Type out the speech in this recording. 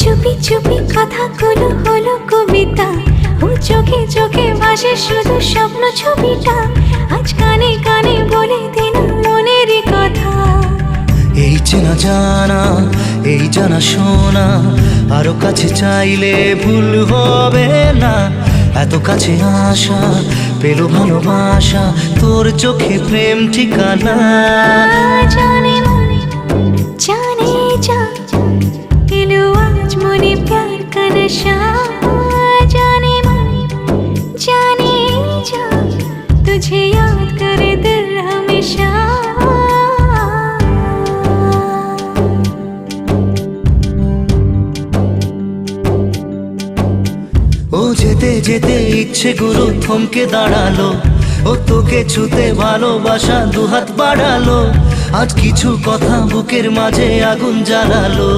চুপি চুপি কথাগুলো হলো কবিতা, ও চোখে চোখে ভাসে শুধু স্বপ্ন ছবিটা, আজ কানে কানে বলে দিন মনের কথা। এই চেনা জানা, এই জানা শোনা, আরো কাছে চাইলে ভুল হবে না। এত কাছে আসা পেল ভালোবাসা, তোর চোখে প্রেম ঠিকানা। জানে মনে জানে যা, এলো আজ মনে প্যার কা নশা। জানে মনে জানে যা, तुझे याद करे दिल हमेशा। ও যেতে যেতে ইচ্ছে গুরু থমকে দাঁড়ালো, ও তোকে ছুতে ভালোবাসা দুহাত বাড়ালো। আজ কিছু কথা বুকের মাঝে আগুন জ্বালালো।